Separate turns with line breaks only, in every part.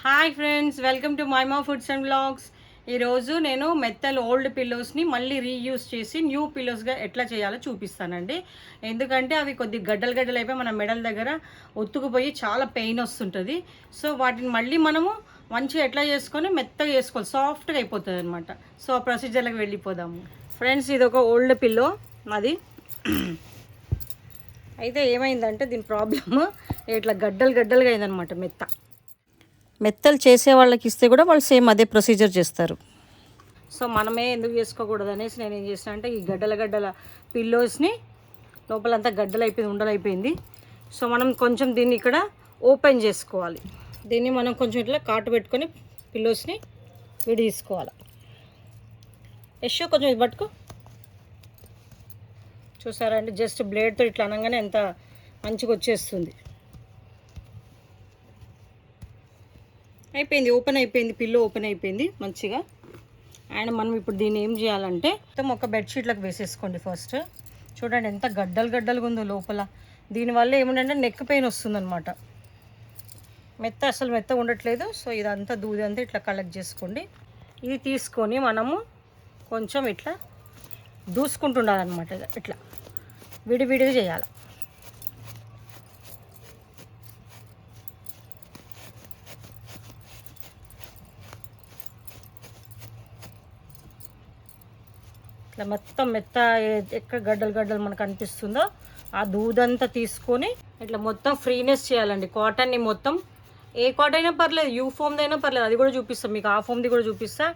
Hi friends, welcome to మైమా foods and blogs. ఈరోజు నేను మెత్తలు ఓల్డ్ పిల్లోస్ని మళ్ళీ రీయూస్ చేసి న్యూ పిల్లోస్గా ఎట్లా చేయాలో చూపిస్తానండి. ఎందుకంటే అవి కొద్ది గడ్డలు అయిపోయి మన మెడల దగ్గర ఒత్తుకుపోయి చాలా పెయిన్ వస్తుంటుంది. సో వాటిని మళ్ళీ మనము మంచిగా ఎట్లా చేసుకొని మెత్తగా చేసుకోవాలి, సాఫ్ట్గా అయిపోతుంది అనమాట. సో ఆ ప్రొసీజర్లకు వెళ్ళిపోదాము ఫ్రెండ్స్. ఇది ఒక ఓల్డ్ పిల్లో అది. అయితే ఏమైందంటే దీని ప్రాబ్లమ్ ఇట్లా గడ్డలుగా అయిందనమాట. మెత్తలు చేసే వాళ్ళకి ఇస్తే కూడా వాళ్ళు సేమ్ అదే ప్రొసీజర్ చేస్తారు. సో మనమే ఎందుకు చేసుకోకూడదు అనేసి నేను ఏం చేసిన అంటే ఈ గడ్డల పిల్లోస్ని లోపలంతా గడ్డలైపోయింది, ఉండలైపోయింది. సో మనం కొంచెం దీన్ని ఇక్కడ ఓపెన్ చేసుకోవాలి. దీన్ని మనం కొంచెం ఇట్లా కాటు పెట్టుకొని పిల్లోస్ని విడి తీసుకోవాలి. కొంచెం ఇది పట్టుకో. చూసారా అండి, జస్ట్ బ్లేడ్తో ఇట్లా అనగానే ఎంత మంచిగా వచ్చేస్తుంది. అయిపోయింది, ఓపెన్ అయిపోయింది, పిల్లో ఓపెన్ అయిపోయింది మంచిగా. అండ్ మనం ఇప్పుడు దీన్ని ఏం చేయాలంటే మొత్తం ఒక బెడ్షీట్లకు వేసేసుకోండి. ఫస్ట్ చూడండి ఎంత గడ్డలుగా ఉందో లోపల. దీనివల్ల ఏముందంటే నెక్ పెయిన్ వస్తుందన్నమాట. అసలు మెత్త ఉండట్లేదు. సో ఇదంతా దూదంతా ఇట్లా కలెక్ట్ చేసుకోండి. ఇది తీసుకొని మనము కొంచెం ఇట్లా దూసుకుంటుండాలన్నమాట. ఇట్లా విడివిడిగా చేయాలి. ఇట్లా మొత్తం ఎక్కడ గడ్డలు మనకు అనిపిస్తుందో ఆ దూదంతా తీసుకొని ఇట్లా మొత్తం ఫ్రీనెస్ చేయాలండి. కాటన్ని మొత్తం, ఏ కాటన్ అయినా పర్లేదు, యూ ఫోమ్ది అయినా పర్లేదు, అది కూడా చూపిస్తాం మీకు. ఆ ఫోమ్ది కూడా చూపిస్తా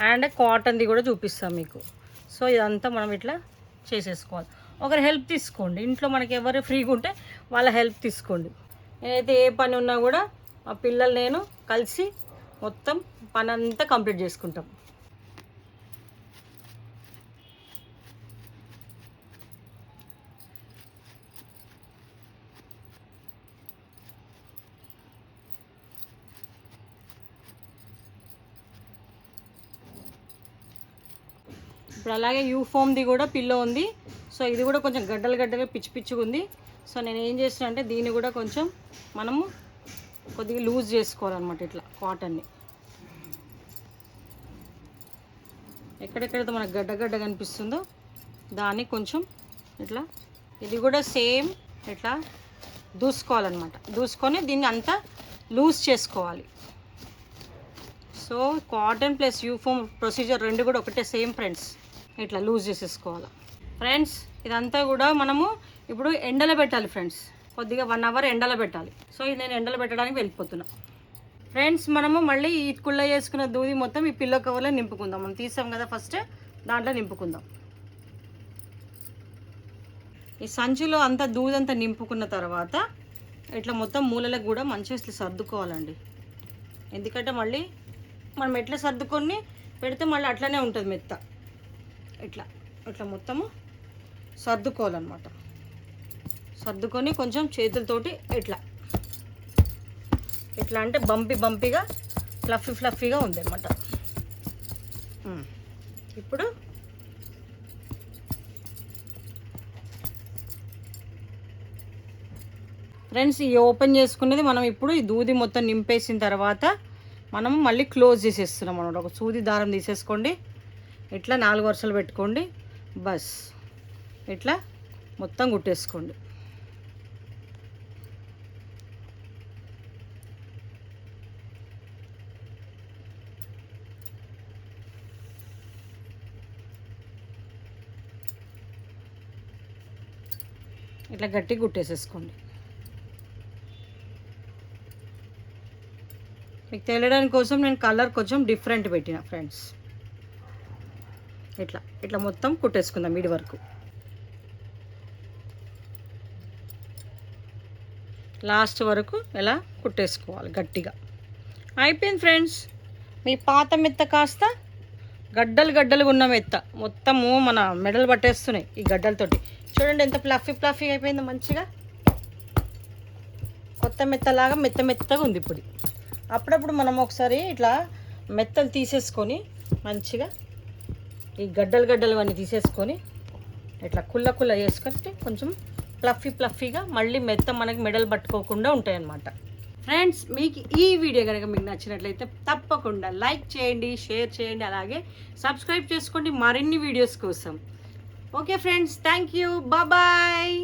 అండ్ కాటన్ది కూడా చూపిస్తాం మీకు. సో ఇదంతా మనం ఇట్లా చేసేసుకోవాలి. ఒకరు హెల్ప్ తీసుకోండి. ఇంట్లో మనకి ఎవరు ఫ్రీగా ఉంటే వాళ్ళ హెల్ప్ తీసుకోండి. నేనైతే ఏ పని ఉన్నా కూడా మా పిల్లలు నేను కలిసి మొత్తం పని అంతా కంప్లీట్ చేసుకుంటాం. ఇప్పుడు అలాగే యూఫోమ్ది కూడా పిల్లో ఉంది. సో ఇది కూడా కొంచెం గడ్డలుగా పిచ్చిగా ఉంది. సో నేను ఏం చేసిన అంటే దీన్ని కూడా కొంచెం మనము కొద్దిగా లూజ్ చేసుకోవాలన్నమాట. ఇట్లా కాటన్ని ఎక్కడెక్కడైతే మనకు గడ్డ కనిపిస్తుందో దాన్ని కొంచెం ఇట్లా, ఇది కూడా సేమ్ ఇట్లా దూసుకోవాలన్నమాట. దూసుకొని దీన్ని అంతా లూజ్ చేసుకోవాలి. సో కాటన్ ప్లస్ యూఫోమ్ ప్రొసీజర్ రెండు కూడా ఒకటే సేమ్ ఫ్రెండ్స్. ఇట్లా లూజ్ చేసేసుకోవాలి ఫ్రెండ్స్. ఇదంతా కూడా మనము ఇప్పుడు ఎండలో పెట్టాలి ఫ్రెండ్స్. కొద్దిగా 1 అవర్ ఎండలో పెట్టాలి. సో ఇది నేను ఎండలో పెట్టడానికి వెళ్ళిపోతున్నా ఫ్రెండ్స్. మనము మళ్ళీ ఈ కుళ్ళ చేసుకున్న దూది మొత్తం ఈ పిల్లో కవర్లో నింపుకుందాం. మనం తీసాం కదా ఫస్ట్, దాంట్లో నింపుకుందాం. ఈ సంచిలో అంతా దూదంతా నింపుకున్న తర్వాత ఇట్లా మొత్తం మూలలకు కూడా మంచిగా ఇట్లా సర్దుకోవాలండి. ఎందుకంటే మళ్ళీ మనం ఎట్లా సర్దుకొని పెడితే మళ్ళీ అట్లనే ఉంటుంది మెత్త. ఇట్లా మొత్తము సర్దుకోవాలన్నమాట. సర్దుకొని కొంచెం చేతులతోటి ఇట్లా అంటే బంపీగా ఫ్లఫీగా ఉంది అన్నమాట. ఇప్పుడు ఫ్రెండ్స్ ఈ ఓపెన్ చేసుకునేది మనం ఇప్పుడు ఈ దూది మొత్తం నింపేసిన తర్వాత మనం మళ్ళీ క్లోజ్ చేసేస్తున్నాం అన్నమాట. ఒక సూది దారం తీసేసుకోండి, ఇట్లా 4 వరుసలు పెట్టుకోండి, బస్ ఇట్లా మొత్తం కుట్టేసుకోండి. ఇట్లా గట్టిగా కుట్టేసేసుకోండి. మీకు తెలియడానికి కోసం నేను కలర్ కొంచెం డిఫరెంట్ పెట్టిన ఫ్రెండ్స్. ఇట్లా మొత్తం కుట్టేసుకుందాం ఇడి వరకు. లాస్ట్ వరకు ఎలా కుట్టేసుకోవాలి గట్టిగా. అయిపోయింది ఫ్రెండ్స్. మీ పాత మెత్త కాస్త గడ్డలుగా ఉన్న మెత్త మొత్తము మన మెడలు పట్టేస్తున్నాయి ఈ గడ్డలతోటి. చూడండి ఎంత ఫ్లఫీ అయిపోయిందో మంచిగా. కొత్త మెత్తలాగా మెత్తగా ఉంది ఇప్పుడు. అప్పుడప్పుడు మనం ఒకసారి ఇట్లా మెత్తలు తీసేసుకొని మంచిగా ఈ గడ్డలు అన్నీ తీసేసుకొని ఇట్లా కుల్ల చేసుకుంటే కొంచెం ఫ్లఫీగా మళ్ళీ మెత్త మనకి మెడలు పట్టుకోకుండా ఉంటాయి అన్నమాట. ఫ్రెండ్స్, మీకు ఈ వీడియో కనుక మీకు నచ్చినట్లయితే తప్పకుండా లైక్ చేయండి, షేర్ చేయండి, అలాగే సబ్స్క్రైబ్ చేసుకోండి మరిన్ని వీడియోస్ కోసం. Okay friends, thank you, bye.